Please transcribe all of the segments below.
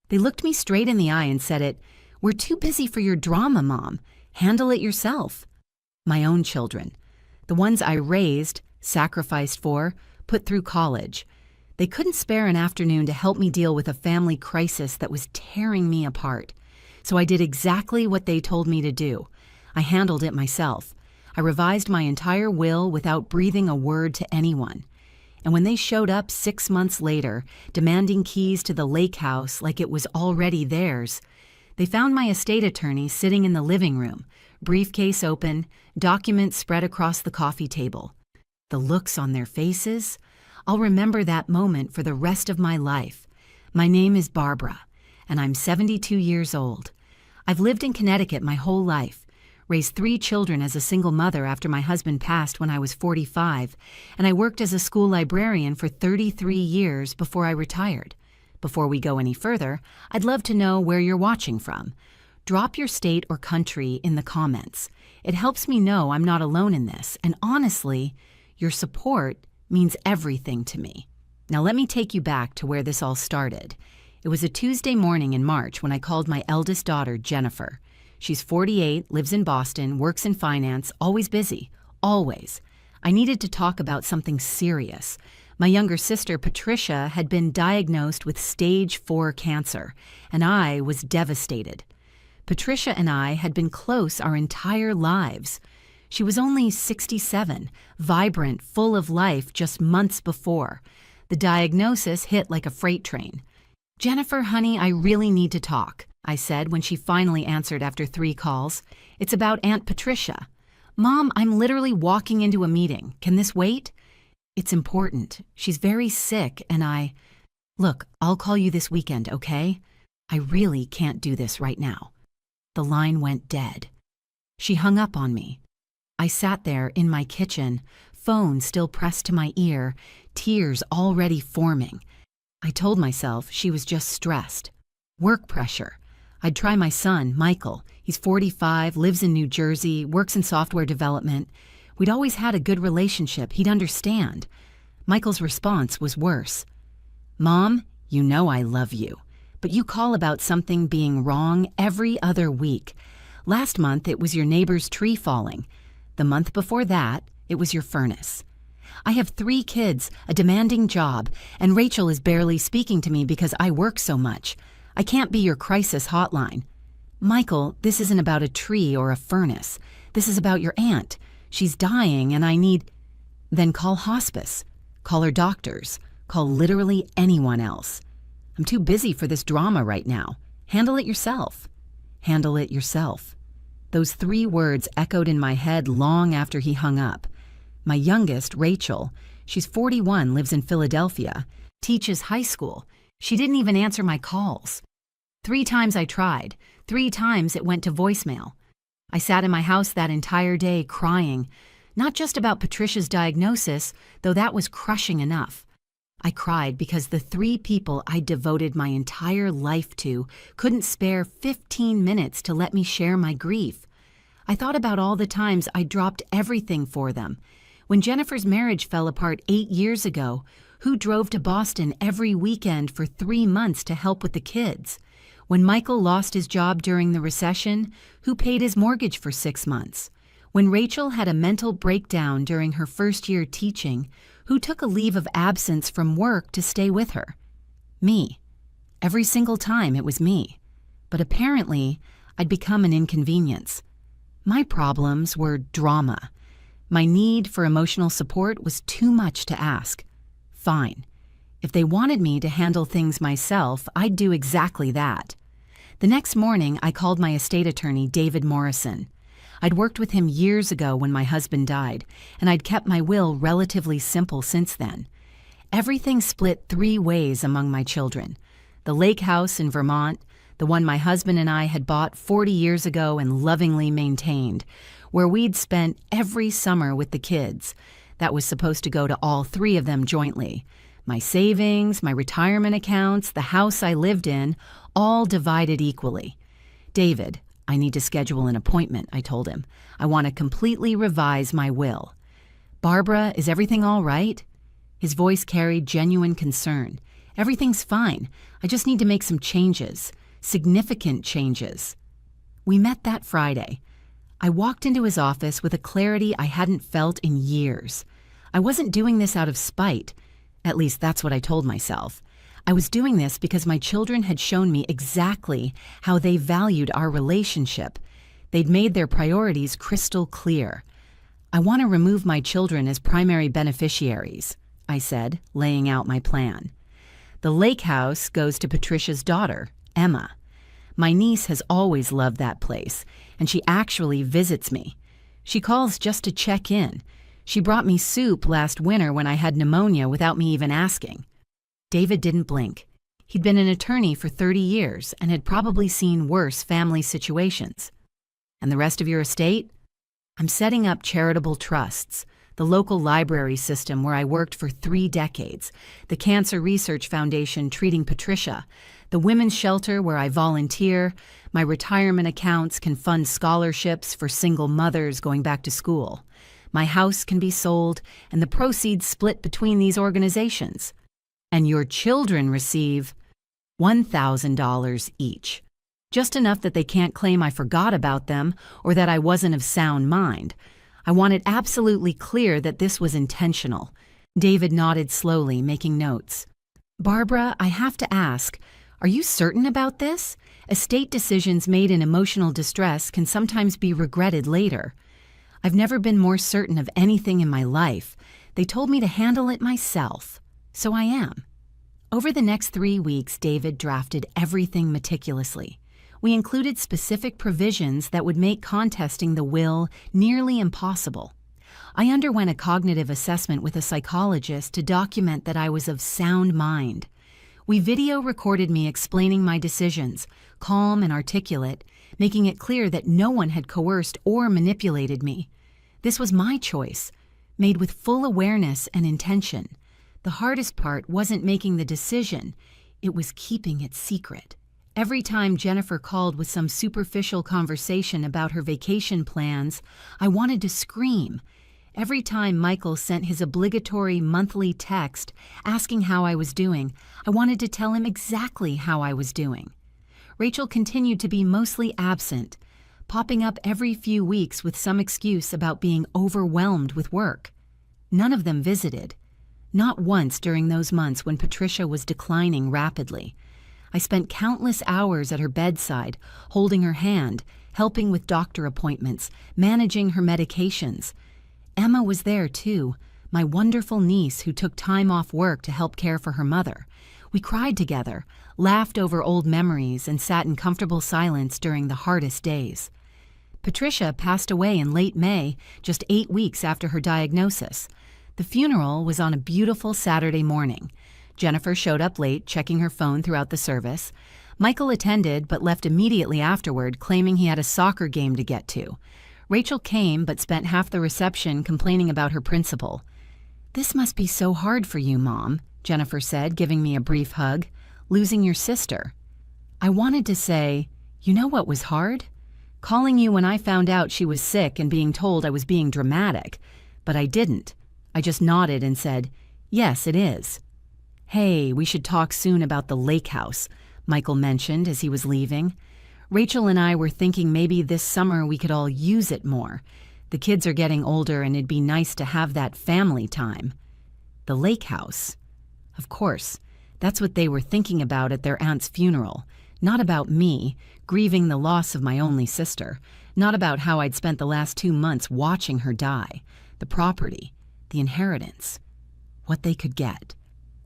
They looked me straight in the eye and said "We're too busy for your drama, Mom. Handle it yourself." My own children. The ones I raised, sacrificed for, put through college. They couldn't spare an afternoon to help me deal with a family crisis that was tearing me apart. So I did exactly what they told me to do. I handled it myself. I revised my entire will without breathing a word to anyone. And when they showed up 6 months later, demanding keys to the lake house like it was already theirs, they found my estate attorney sitting in the living room, briefcase open, documents spread across the coffee table. The looks on their faces, I'll remember that moment for the rest of my life. My name is Barbara, and I'm 72 years old. I've lived in Connecticut my whole life, raised 3 children as a single mother after my husband passed when I was 45, and I worked as a school librarian for 33 years before I retired. Before we go any further, I'd love to know where you're watching from. Drop your state or country in the comments. It helps me know I'm not alone in this, and honestly, your support means everything to me. Now let me take you back to where this all started. It was a Tuesday morning in March when I called my eldest daughter, Jennifer. She's 48, lives in Boston, works in finance, always busy, always. I needed to talk about something serious. My younger sister, Patricia, had been diagnosed with stage 4 cancer, and I was devastated. Patricia and I had been close our entire lives. She was only 67, vibrant, full of life just months before. The diagnosis hit like a freight train. "Jennifer, honey, I really need to talk," I said when she finally answered after 3 calls. "It's about Aunt Patricia." "Mom, I'm literally walking into a meeting. Can this wait?" "It's important. She's very sick and Look, I'll call you this weekend, okay? I really can't do this right now." The line went dead. She hung up on me. I sat there in my kitchen, phone still pressed to my ear, tears already forming. I told myself she was just stressed. Work pressure. I'd try my son, Michael. He's 45, lives in New Jersey, works in software development. We'd always had a good relationship. He'd understand. Michael's response was worse. "Mom, you know I love you, but you call about something being wrong every other week. Last month, it was your neighbor's tree falling. The month before that, it was your furnace. I have 3 kids, a demanding job, and Rachel is barely speaking to me because I work so much. I can't be your crisis hotline. Michael, this isn't about a tree or a furnace. This is about your aunt. She's dying and I need..." Then call hospice. Call her doctors. Call literally anyone else. "I'm too busy for this drama right now. Handle it yourself." Handle it yourself. Those 3 words echoed in my head long after he hung up. My youngest, Rachel, she's 41, lives in Philadelphia, teaches high school. She didn't even answer my calls. 3 times I tried. 3 times it went to voicemail. I sat in my house that entire day crying, not just about Patricia's diagnosis, though that was crushing enough. I cried because the 3 people I devoted my entire life to couldn't spare 15 minutes to let me share my grief. I thought about all the times I dropped everything for them. When Jennifer's marriage fell apart 8 years ago, who drove to Boston every weekend for 3 months to help with the kids? When Michael lost his job during the recession, who paid his mortgage for 6 months? When Rachel had a mental breakdown during her first year teaching, who took a leave of absence from work to stay with her? Me. Every single time it was me. But apparently, I'd become an inconvenience. My problems were drama. My need for emotional support was too much to ask. Fine. If they wanted me to handle things myself, I'd do exactly that. The next morning, I called my estate attorney, David Morrison. I'd worked with him years ago when my husband died, and I'd kept my will relatively simple since then. Everything split 3 ways among my children. The lake house in Vermont, the one my husband and I had bought 40 years ago and lovingly maintained, where we'd spent every summer with the kids. That was supposed to go to all 3 of them jointly. My savings, my retirement accounts, the house I lived in, all divided equally. "David, I need to schedule an appointment," I told him. "I want to completely revise my will." "Barbara, is everything all right?" His voice carried genuine concern. Everything's fine. I just need to make some changes. Significant changes. We met that Friday. I walked into his office with a clarity I hadn't felt in years. I wasn't doing this out of spite. At least that's what I told myself. I was doing this because my children had shown me exactly how they valued our relationship. They'd made their priorities crystal clear. I want to remove my children as primary beneficiaries, I said, laying out my plan. The lake house goes to Patricia's daughter, Emma. My niece has always loved that place, and she actually visits me. She calls just to check in. She brought me soup last winter when I had pneumonia without me even asking. David didn't blink. He'd been an attorney for 30 years and had probably seen worse family situations. And the rest of your estate? I'm setting up charitable trusts, the local library system where I worked for 3 decades, the Cancer Research Foundation treating Patricia, the women's shelter where I volunteer. My retirement accounts can fund scholarships for single mothers going back to school. My house can be sold and the proceeds split between these organizations. And your children receive $1,000 each. Just enough that they can't claim I forgot about them or that I wasn't of sound mind. I wanted absolutely clear that this was intentional. David nodded slowly, making notes. Barbara, I have to ask, are you certain about this? Estate decisions made in emotional distress can sometimes be regretted later. I've never been more certain of anything in my life. They told me to handle it myself. So I am. Over the next 3 weeks, David drafted everything meticulously. We included specific provisions that would make contesting the will nearly impossible. I underwent a cognitive assessment with a psychologist to document that I was of sound mind. We video recorded me explaining my decisions, calm and articulate, making it clear that no one had coerced or manipulated me. This was my choice, made with full awareness and intention. The hardest part wasn't making the decision, it was keeping it secret. Every time Jennifer called with some superficial conversation about her vacation plans, I wanted to scream. Every time Michael sent his obligatory monthly text asking how I was doing, I wanted to tell him exactly how I was doing. Rachel continued to be mostly absent, popping up every few weeks with some excuse about being overwhelmed with work. None of them visited. Not once during those months when Patricia was declining rapidly. I spent countless hours at her bedside, holding her hand, helping with doctor appointments, managing her medications. Emma was there too, my wonderful niece who took time off work to help care for her mother. We cried together, laughed over old memories, and sat in comfortable silence during the hardest days. Patricia passed away in late May, just 8 weeks after her diagnosis. The funeral was on a beautiful Saturday morning. Jennifer showed up late, checking her phone throughout the service. Michael attended, but left immediately afterward, claiming he had a soccer game to get to. Rachel came, but spent half the reception complaining about her principal. "This must be so hard for you, Mom," Jennifer said, giving me a brief hug. "Losing your sister." I wanted to say, "You know what was hard? Calling you when I found out she was sick and being told I was being dramatic." But I didn't. I just nodded and said, "Yes, it is." "Hey, we should talk soon about the lake house," Michael mentioned as he was leaving. "Rachel and I were thinking maybe this summer we could all use it more. The kids are getting older and it'd be nice to have that family time." The lake house. Of course, that's what they were thinking about at their aunt's funeral. Not about me, grieving the loss of my only sister. Not about how I'd spent the last 2 months watching her die. The property. The inheritance. What they could get.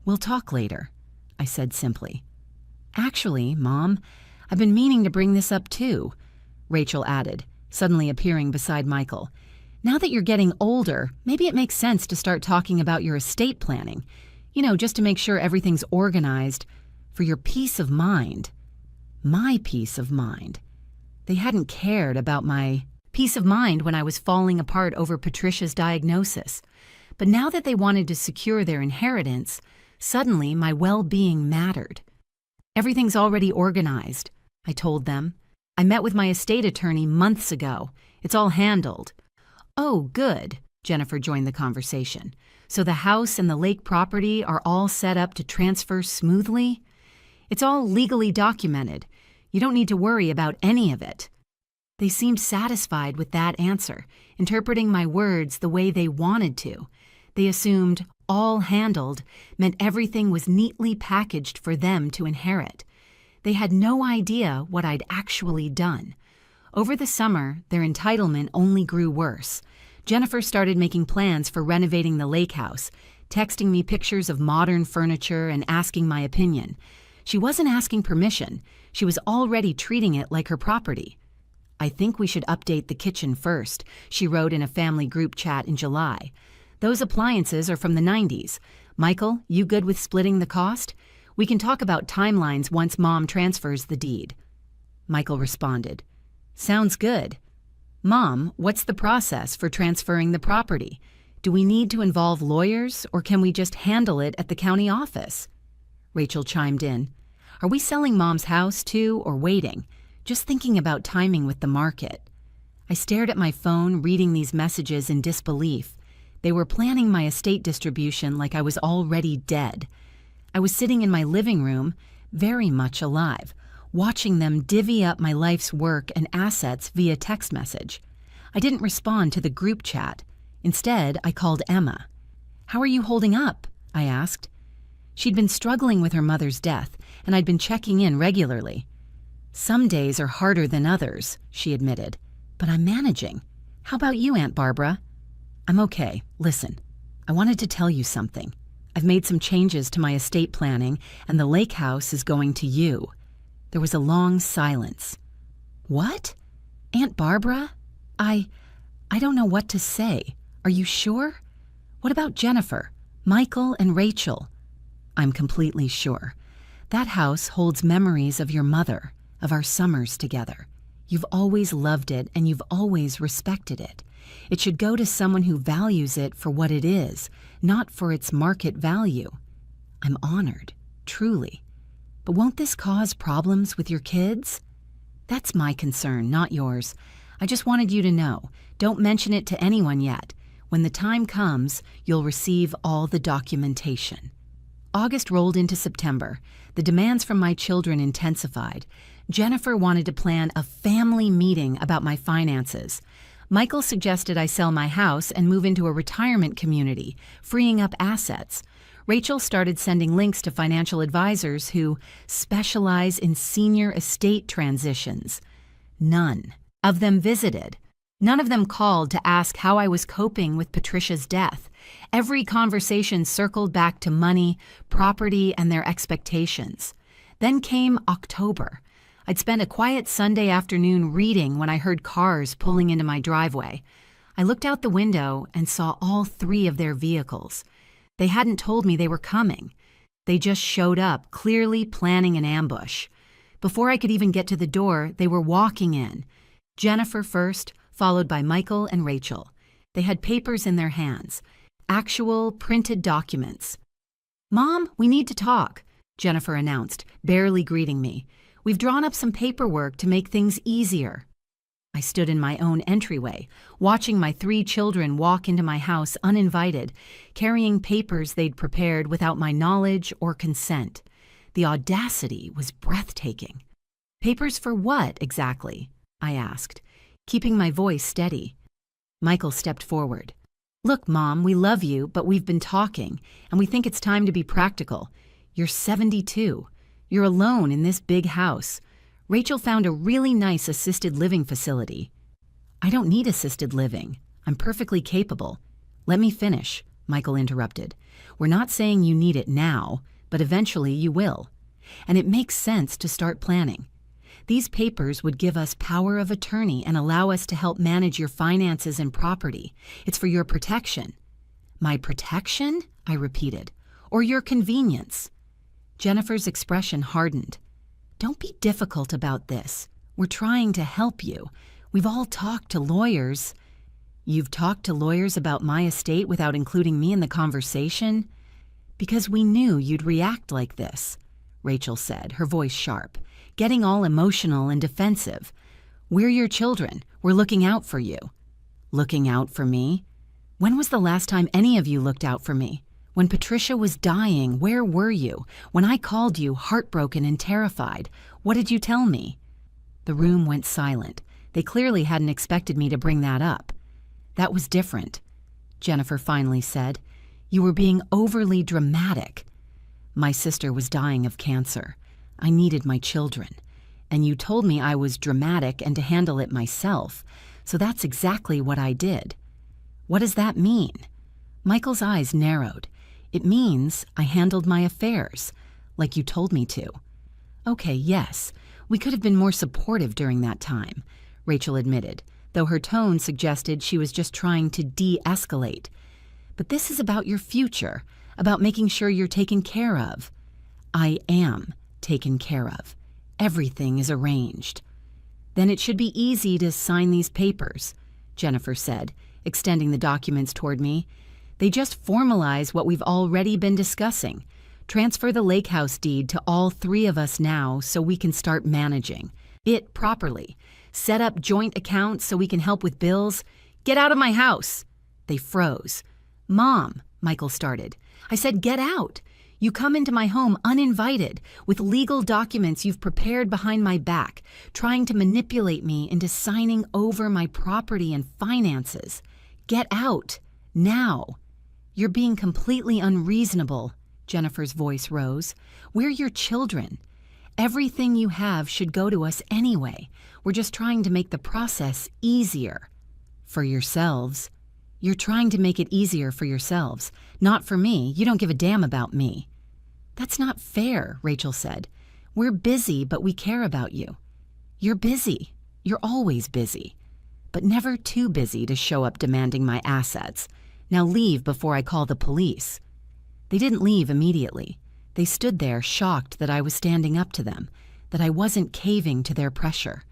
"We'll talk later," I said simply. "Actually, Mom, I've been meaning to bring this up too," Rachel added, suddenly appearing beside Michael. "Now that you're getting older, maybe it makes sense to start talking about your estate planning. You know, just to make sure everything's organized for your peace of mind." My peace of mind. They hadn't cared about my peace of mind when I was falling apart over Patricia's diagnosis. But now that they wanted to secure their inheritance, suddenly my well-being mattered. "Everything's already organized," I told them. "I met with my estate attorney months ago. It's all handled." "Oh, good," Jennifer joined the conversation. So the house and the lake property are all set up to transfer smoothly? It's all legally documented. You don't need to worry about any of it. They seemed satisfied with that answer, interpreting my words the way they wanted to. They assumed all handled meant everything was neatly packaged for them to inherit. They had no idea what I'd actually done. Over the summer, their entitlement only grew worse. Jennifer started making plans for renovating the lake house, texting me pictures of modern furniture and asking my opinion. She wasn't asking permission. She was already treating it like her property. "I think we should update the kitchen first," she wrote in a family group chat in July. "Those appliances are from the 90s. Michael, you good with splitting the cost? We can talk about timelines once Mom transfers the deed." Michael responded, "Sounds good. Mom, what's the process for transferring the property? Do we need to involve lawyers, or can we just handle it at the county office?" Rachel chimed in, "Are we selling Mom's house too, or waiting? Just thinking about timing with the market." I stared at my phone, reading these messages in disbelief. They were planning my estate distribution like I was already dead. I was sitting in my living room, very much alive, watching them divvy up my life's work and assets via text message. I didn't respond to the group chat. Instead, I called Emma. "How are you holding up?" I asked. She'd been struggling with her mother's death, and I'd been checking in regularly. "Some days are harder than others," she admitted, "but I'm managing. How about you, Aunt Barbara?" "I'm okay. Listen, I wanted to tell you something. I've made some changes to my estate planning, and the lake house is going to you." There was a long silence. "What? Aunt Barbara? I don't know what to say. Are you sure? What about Jennifer, Michael, and Rachel?" "I'm completely sure. That house holds memories of your mother, of our summers together. You've always loved it, and you've always respected it. It should go to someone who values it for what it is, not for its market value." "I'm honored, truly. But won't this cause problems with your kids?" "That's my concern, not yours. I just wanted you to know. Don't mention it to anyone yet. When the time comes, you'll receive all the documentation." August rolled into September. The demands from my children intensified. Jennifer wanted to plan a family meeting about my finances. Michael suggested I sell my house and move into a retirement community, freeing up assets. Rachel started sending links to financial advisors who specialize in senior estate transitions. None of them visited. None of them called to ask how I was coping with Patricia's death. Every conversation circled back to money, property, and their expectations. Then came October. I'd spent a quiet Sunday afternoon reading when I heard cars pulling into my driveway. I looked out the window and saw all 3 of their vehicles. They hadn't told me they were coming. They just showed up, clearly planning an ambush. Before I could even get to the door, they were walking in. Jennifer first, followed by Michael and Rachel. They had papers in their hands, actual printed documents. "Mom, we need to talk," Jennifer announced, barely greeting me. "We've drawn up some paperwork to make things easier." I stood in my own entryway, watching my 3 children walk into my house uninvited, carrying papers they'd prepared without my knowledge or consent. The audacity was breathtaking. "Papers for what, exactly?" I asked, keeping my voice steady. Michael stepped forward. "Look, Mom, we love you, but we've been talking, and we think it's time to be practical. You're 72. You're alone in this big house. Rachel found a really nice assisted living facility." "I don't need assisted living. I'm perfectly capable." "Let me finish," Michael interrupted. "We're not saying you need it now, but eventually you will. And it makes sense to start planning. These papers would give us power of attorney and allow us to help manage your finances and property. It's for your protection." "My protection?" I repeated. "Or your convenience?" Jennifer's expression hardened. "Don't be difficult about this. We're trying to help you. We've all talked to lawyers." "You've talked to lawyers about my estate without including me in the conversation?" "Because we knew you'd react like this," Rachel said, her voice sharp, getting all emotional and defensive. "We're your children. We're looking out for you." "Looking out for me?" When was the last time any of you looked out for me? When Patricia was dying, where were you? When I called you, heartbroken and terrified, what did you tell me?" The room went silent. They clearly hadn't expected me to bring that up. "That was different," Jennifer finally said. "You were being overly dramatic. My sister was dying of cancer. I needed my children. And you told me I was dramatic and to handle it myself, so that's exactly what I did." "What does that mean?" Michael's eyes narrowed. "It means I handled my affairs, like you told me to." "Okay, yes, we could have been more supportive during that time," Rachel admitted, though her tone suggested she was just trying to de-escalate. "But this is about your future, about making sure you're taken care of." "I am taken care of. Everything is arranged." "Then it should be easy to sign these papers," Jennifer said, extending the documents toward me. "They just formalize what we've already been discussing. Transfer the lake house deed to all three of us now so we can start managing it properly. Set up joint accounts so we can help with bills. Get out of my house." They froze. "Mom," Michael started. "I said get out. You come into my home uninvited, with legal documents you've prepared behind my back, trying to manipulate me into signing over my property and finances. Get out. Now." "You're being completely unreasonable," Jennifer's voice rose. "We're your children. Everything you have should go to us anyway. We're just trying to make the process easier." "For yourselves." "You're trying to make it easier for yourselves. Not for me. You don't give a damn about me." "That's not fair," Rachel said. "We're busy, but we care about you." "You're busy. You're always busy. But never too busy to show up demanding my assets. Now leave before I call the police." They didn't leave immediately. They stood there shocked that I was standing up to them, that I wasn't caving to their pressure.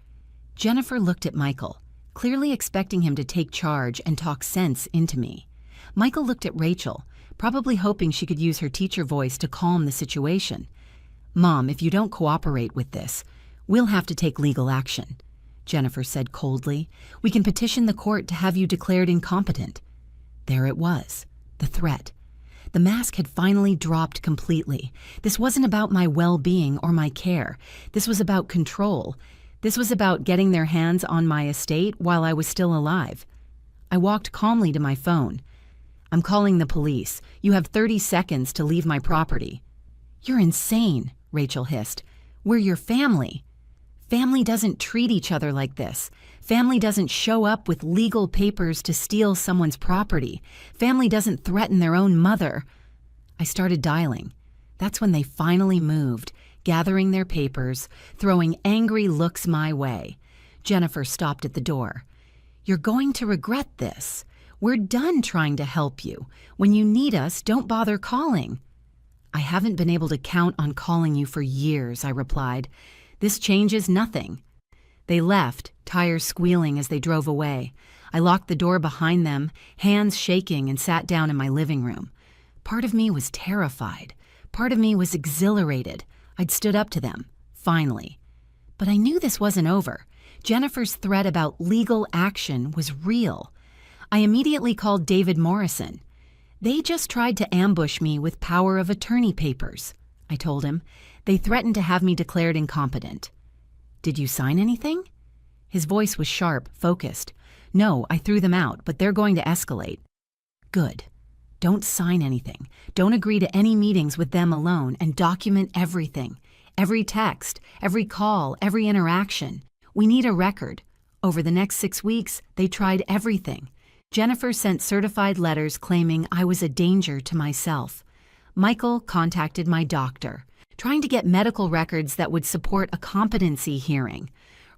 Jennifer looked at Michael, clearly expecting him to take charge and talk sense into me. Michael looked at Rachel, probably hoping she could use her teacher voice to calm the situation. "Mom, if you don't cooperate with this, we'll have to take legal action," Jennifer said coldly. "We can petition the court to have you declared incompetent." There it was, the threat. The mask had finally dropped completely. This wasn't about my well-being or my care. This was about control. This was about getting their hands on my estate while I was still alive. I walked calmly to my phone. "I'm calling the police. You have 30 seconds to leave my property." "You're insane," Rachel hissed. "We're your family." "Family doesn't treat each other like this. Family doesn't show up with legal papers to steal someone's property. Family doesn't threaten their own mother." I started dialing. That's when they finally moved, gathering their papers, throwing angry looks my way. Jennifer stopped at the door. "You're going to regret this. We're done trying to help you. When you need us, don't bother calling." "I haven't been able to count on calling you for years," I replied. "This changes nothing." They left, tires squealing as they drove away. I locked the door behind them, hands shaking, and sat down in my living room. Part of me was terrified. Part of me was exhilarated. I'd stood up to them, finally. But I knew this wasn't over. Jennifer's threat about legal action was real. I immediately called David Morrison. "They just tried to ambush me with power of attorney papers," I told him. "They threatened to have me declared incompetent." "Did you sign anything?" His voice was sharp, focused. "No, I threw them out, but they're going to escalate." "Good. Don't sign anything. Don't agree to any meetings with them alone, and document everything. Every text, every call, every interaction. We need a record. Over the next 6 weeks, they tried everything. Jennifer sent certified letters claiming I was a danger to myself. Michael contacted my doctor, trying to get medical records that would support a competency hearing.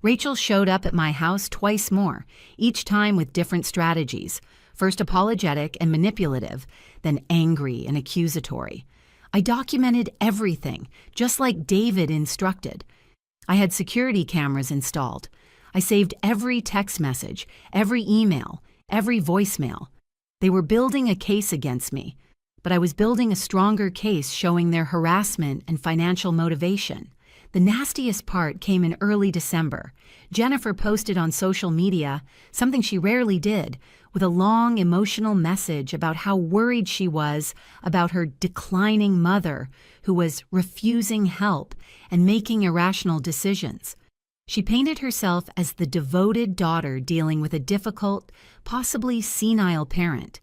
Rachel showed up at my house twice more, each time with different strategies, first apologetic and manipulative, then angry and accusatory. I documented everything, just like David instructed. I had security cameras installed. I saved every text message, every email, every voicemail. They were building a case against me, but I was building a stronger case showing their harassment and financial motivation. The nastiest part came in early December. Jennifer posted on social media, something she rarely did, with a long emotional message about how worried she was about her declining mother, who was refusing help and making irrational decisions. She painted herself as the devoted daughter dealing with a difficult, possibly senile parent.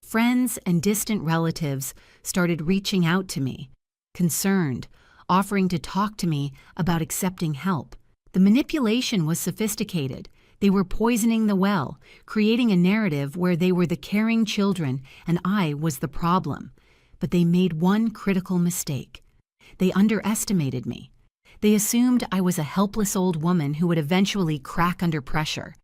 Friends and distant relatives started reaching out to me, concerned, offering to talk to me about accepting help. The manipulation was sophisticated. They were poisoning the well, creating a narrative where they were the caring children and I was the problem. But they made one critical mistake. They underestimated me. They assumed I was a helpless old woman who would eventually crack under pressure.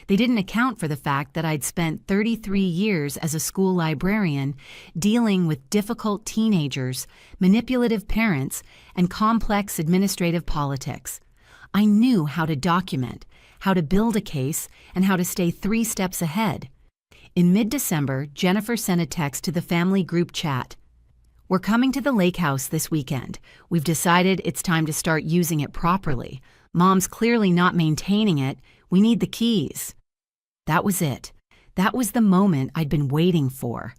They didn't account for the fact that I'd spent 33 years as a school librarian dealing with difficult teenagers, manipulative parents, and complex administrative politics. I knew how to document, how to build a case, and how to stay 3 steps ahead. In mid-December, Jennifer sent a text to the family group chat. "We're coming to the lake house this weekend. We've decided it's time to start using it properly. Mom's clearly not maintaining it. We need the keys." That was it. That was the moment I'd been waiting for.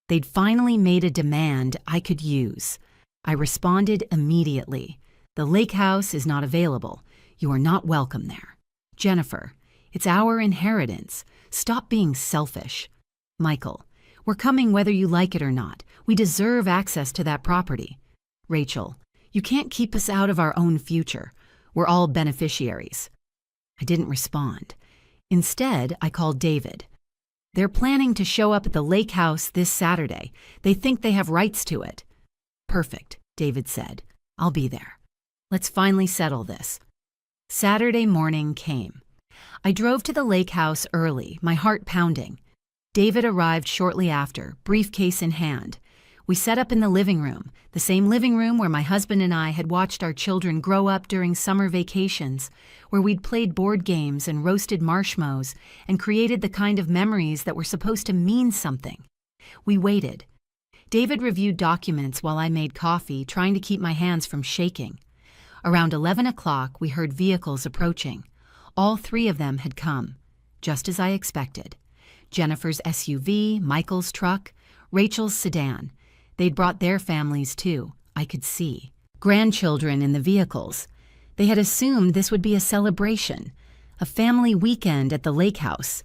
They'd finally made a demand I could use. I responded immediately. "The lake house is not available. You are not welcome there. Jennifer, it's our inheritance. Stop being selfish. Michael, we're coming whether you like it or not. We deserve access to that property. Rachel, you can't keep us out of our own future. We're all beneficiaries." I didn't respond. Instead, I called David. "They're planning to show up at the lake house this Saturday. They think they have rights to it." "Perfect," David said. "I'll be there. Let's finally settle this." Saturday morning came. I drove to the lake house early, my heart pounding. David arrived shortly after, briefcase in hand. We set up in the living room, the same living room where my husband and I had watched our children grow up during summer vacations, where we'd played board games and roasted marshmallows and created the kind of memories that were supposed to mean something. We waited. David reviewed documents while I made coffee, trying to keep my hands from shaking. Around 11 o'clock, we heard vehicles approaching. All 3 of them had come, just as I expected. Jennifer's SUV, Michael's truck, Rachel's sedan. They'd brought their families too, I could see. Grandchildren in the vehicles. They had assumed this would be a celebration, a family weekend at the lake house.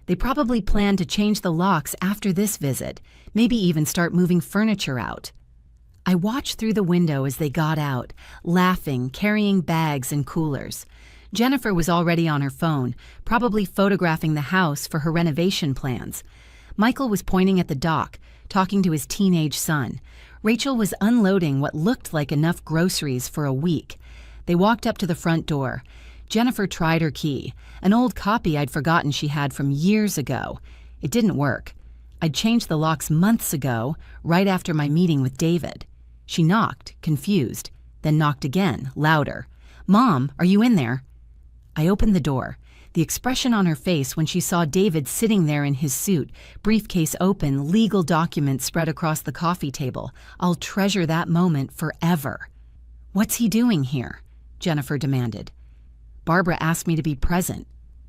They probably planned to change the locks after this visit, maybe even start moving furniture out. I watched through the window as they got out, laughing, carrying bags and coolers. Jennifer was already on her phone, probably photographing the house for her renovation plans. Michael was pointing at the dock, talking to his teenage son. Rachel was unloading what looked like enough groceries for a week. They walked up to the front door. Jennifer tried her key, an old copy I'd forgotten she had from years ago. It didn't work. I'd changed the locks months ago, right after my meeting with David. She knocked, confused, then knocked again, louder. "Mom, are you in there?" I opened the door. The expression on her face when she saw David sitting there in his suit, briefcase open, legal documents spread across the coffee table. I'll treasure that moment forever. "What's he doing here?" Jennifer demanded. "Barbara asked me to be present,"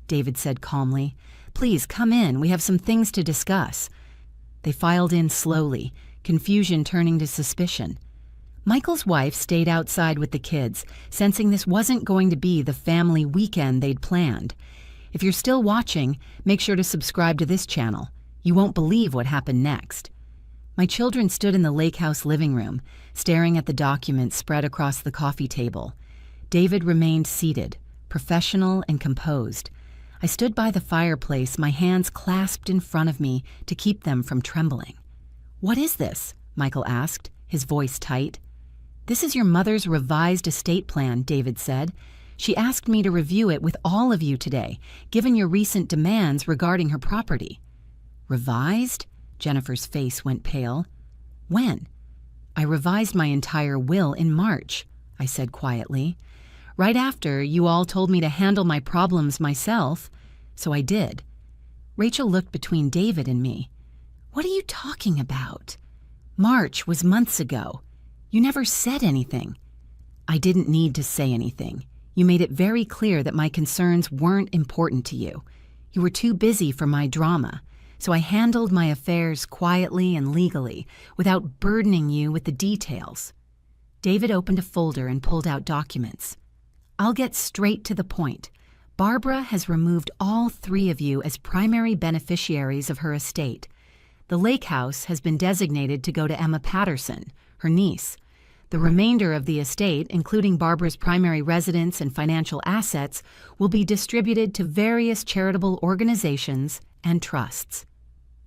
David said calmly. "Please come in. We have some things to discuss." They filed in slowly, confusion turning to suspicion. Michael's wife stayed outside with the kids, sensing this wasn't going to be the family weekend they'd planned. If you're still watching, make sure to subscribe to this channel. You won't believe what happened next. My children stood in the lake house living room, staring at the documents spread across the coffee table. David remained seated, professional and composed. I stood by the fireplace, my hands clasped in front of me to keep them from trembling. "What is this?" Michael asked, his voice tight. "This is your mother's revised estate plan," David said. "She asked me to review it with all of you today, given your recent demands regarding her property." "Revised?" Jennifer's face went pale. "When?" "I revised my entire will in March," I said quietly. "Right after you all told me to handle my problems myself, so I did." Rachel looked between David and me. "What are you talking about? March was months ago. You never said anything." I didn't need to say anything. You made it very clear that my concerns weren't important to you. You were too busy for my drama, so I handled my affairs quietly and legally, without burdening you with the details. David opened a folder and pulled out documents. I'll get straight to the point. Barbara has removed all 3 of you as primary beneficiaries of her estate. The lake house has been designated to go to Emma Patterson, her niece. The remainder of the estate, including Barbara's primary residence and financial assets, will be distributed to various charitable organizations and trusts.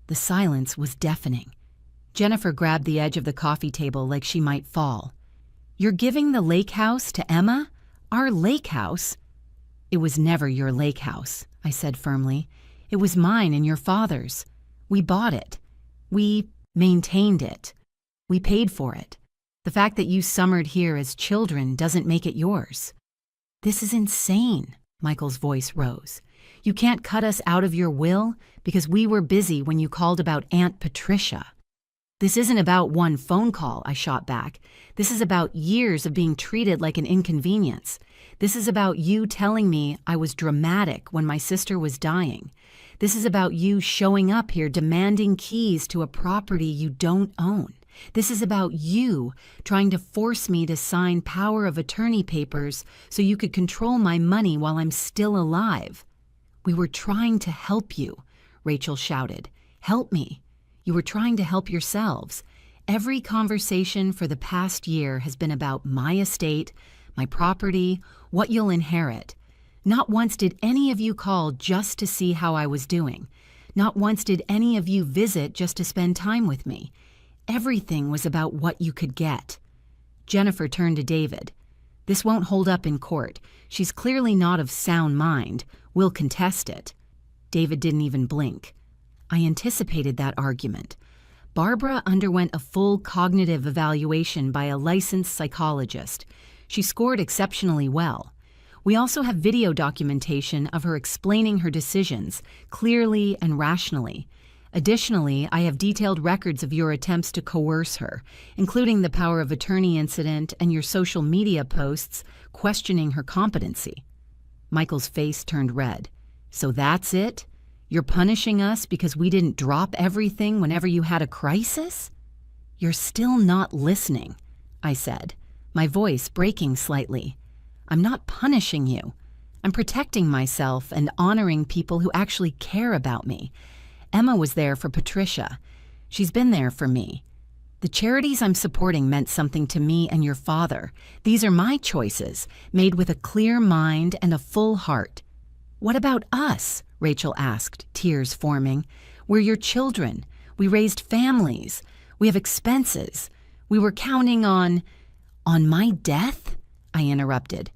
The silence was deafening. Jennifer grabbed the edge of the coffee table like she might fall. You're giving the lake house to Emma? Our lake house? It was never your lake house, I said firmly. It was mine and your father's. We bought it. We maintained it. We paid for it. The fact that you summered here as children doesn't make it yours. This is insane, Michael's voice rose. You can't cut us out of your will because we were busy when you called about Aunt Patricia. This isn't about one phone call, I shot back. This is about years of being treated like an inconvenience. This is about you telling me I was dramatic when my sister was dying. This is about you showing up here demanding keys to a property you don't own. This is about you trying to force me to sign power of attorney papers so you could control my money while I'm still alive. We were trying to help you, Rachel shouted. Help me. You were trying to help yourselves. Every conversation for the past year has been about my estate, my property, what you'll inherit. Not once did any of you call just to see how I was doing. Not once did any of you visit just to spend time with me. Everything was about what you could get. Jennifer turned to David. This won't hold up in court. She's clearly not of sound mind. We'll contest it. David didn't even blink. I anticipated that argument. Barbara underwent a full cognitive evaluation by a licensed psychologist. She scored exceptionally well. We also have video documentation of her explaining her decisions clearly and rationally. Additionally, I have detailed records of your attempts to coerce her, including the power of attorney incident and your social media posts questioning her competency. Michael's face turned red. So that's it? You're punishing us because we didn't drop everything whenever you had a crisis? You're still not listening, I said, my voice breaking slightly. I'm not punishing you. I'm protecting myself and honoring people who actually care about me. Emma was there for Patricia. She's been there for me. The charities I'm supporting meant something to me and your father. These are my choices, made with a clear mind and a full heart. What about us? Rachel asked, tears forming. We're your children. We raised families. We have expenses. We were counting on my death? I interrupted.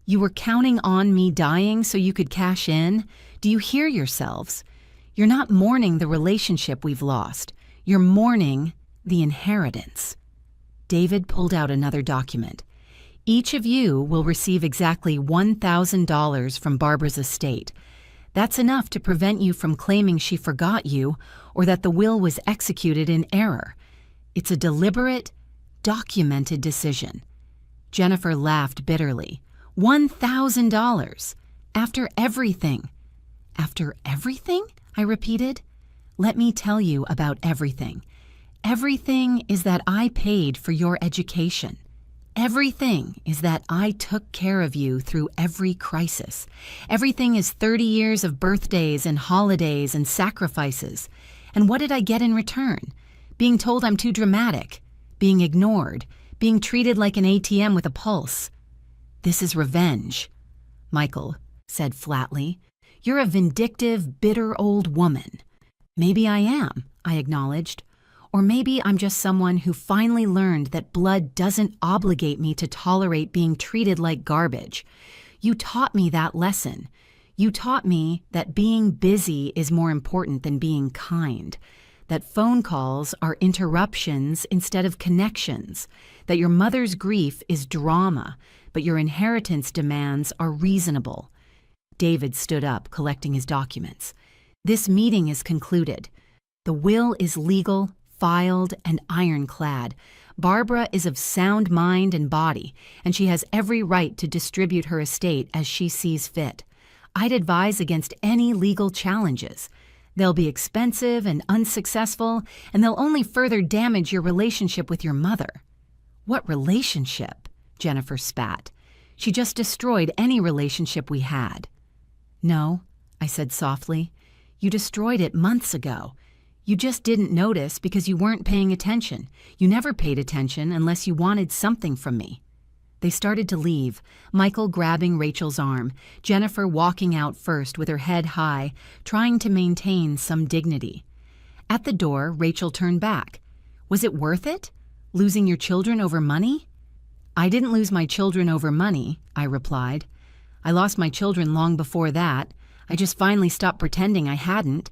You were counting on me dying so you could cash in? Do you hear yourselves? You're not mourning the relationship we've lost. You're mourning the inheritance. David pulled out another document. Each of you will receive exactly $1,000 from Barbara's estate. That's enough to prevent you from claiming she forgot you or that the will was executed in error. It's a deliberate, documented decision. Jennifer laughed bitterly. $1,000. After everything. After everything? I repeated. Let me tell you about everything. Everything is that I paid for your education. Everything is that I took care of you through every crisis. Everything is 30 years of birthdays and holidays and sacrifices. And what did I get in return? Being told I'm too dramatic, being ignored, being treated like an ATM with a pulse. This is revenge, Michael said flatly. You're a vindictive, bitter old woman. Maybe I am, I acknowledged. Or maybe I'm just someone who finally learned that blood doesn't obligate me to tolerate being treated like garbage. You taught me that lesson. You taught me that being busy is more important than being kind, that phone calls are interruptions instead of connections, that your mother's grief is drama, but your inheritance demands are reasonable. David stood up, collecting his documents. This meeting is concluded. The will is legal, filed, and ironclad. Barbara is of sound mind and body, and she has every right to distribute her estate as she sees fit. I'd advise against any legal challenges. They'll be expensive and unsuccessful, and they'll only further damage your relationship with your mother." "What relationship?" Jennifer spat. "She just destroyed any relationship we had." "No," I said softly. "You destroyed it months ago. You just didn't notice because you weren't paying attention. You never paid attention unless you wanted something from me." They started to leave, Michael grabbing Rachel's arm, Jennifer walking out first with her head high, trying to maintain some dignity. At the door, Rachel turned back. "Was it worth it? Losing your children over money?" "I didn't lose my children over money," I replied. "I lost my children long before that. I just finally stopped pretending I hadn't."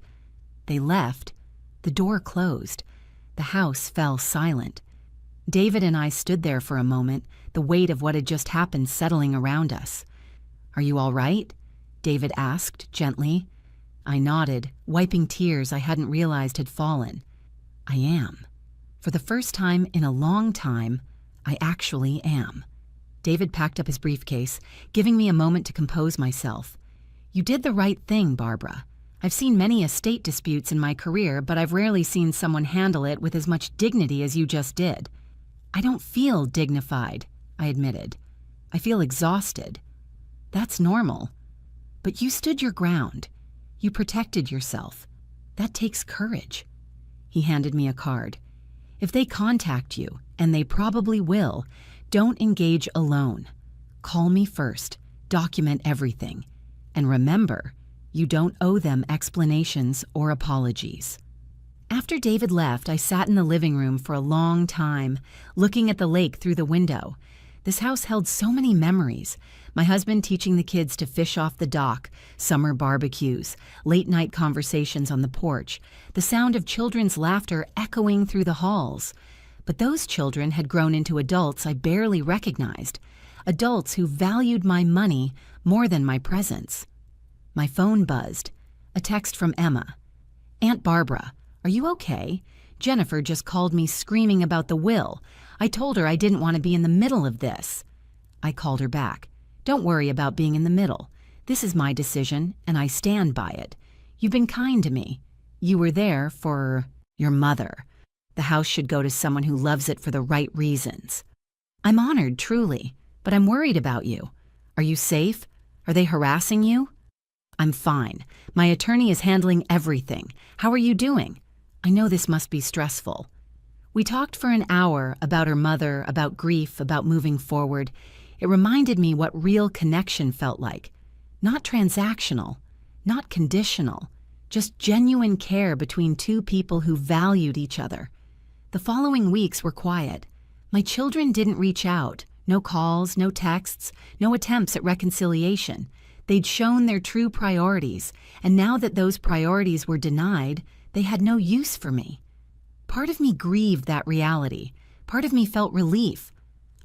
They left. The door closed. The house fell silent. David and I stood there for a moment, the weight of what had just happened settling around us. "Are you all right?" David asked gently. I nodded, wiping tears I hadn't realized had fallen. "I am. For the first time in a long time, I actually am." David packed up his briefcase, giving me a moment to compose myself. "You did the right thing, Barbara. I've seen many estate disputes in my career, but I've rarely seen someone handle it with as much dignity as you just did." "I don't feel dignified," I admitted. "I feel exhausted." "That's normal. But you stood your ground. You protected yourself. That takes courage." He handed me a card. "If they contact you, and they probably will, don't engage alone. Call me first. Document everything. And remember, you don't owe them explanations or apologies." After David left, I sat in the living room for a long time, looking at the lake through the window. This house held so many memories. My husband teaching the kids to fish off the dock, summer barbecues, late-night conversations on the porch, the sound of children's laughter echoing through the halls. But those children had grown into adults I barely recognized, adults who valued my money more than my presence. My phone buzzed. A text from Emma. "Aunt Barbara, are you okay? Jennifer just called me screaming about the will. I told her I didn't want to be in the middle of this." I called her back. "Don't worry about being in the middle. This is my decision, and I stand by it. You've been kind to me. You were there for your mother. The house should go to someone who loves it for the right reasons." "I'm honored, truly, but I'm worried about you. Are you safe? Are they harassing you?" "I'm fine. My attorney is handling everything. How are you doing? I know this must be stressful." We talked for an hour about her mother, about grief, about moving forward. It reminded me what real connection felt like. Not transactional, not conditional, just genuine care between two people who valued each other. The following weeks were quiet. My children didn't reach out. No calls, no texts, no attempts at reconciliation. They'd shown their true priorities, and now that those priorities were denied, they had no use for me. Part of me grieved that reality. Part of me felt relief.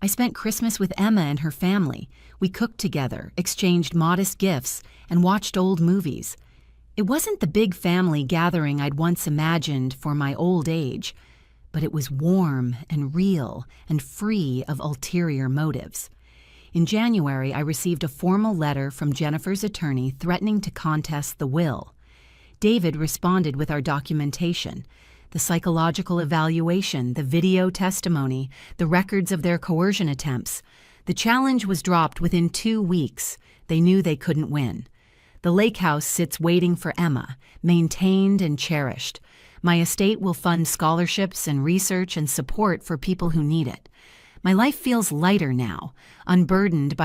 I spent Christmas with Emma and her family. We cooked together, exchanged modest gifts, and watched old movies. It wasn't the big family gathering I'd once imagined for my old age, but it was warm and real and free of ulterior motives. In January, I received a formal letter from Jennifer's attorney threatening to contest the will. David responded with our documentation, the psychological evaluation, the video testimony, the records of their coercion attempts. The challenge was dropped within 2 weeks. They knew they couldn't win. The lake house sits waiting for Emma, maintained and cherished. My estate will fund scholarships and research and support for people who need it. My life feels lighter now, unburdened by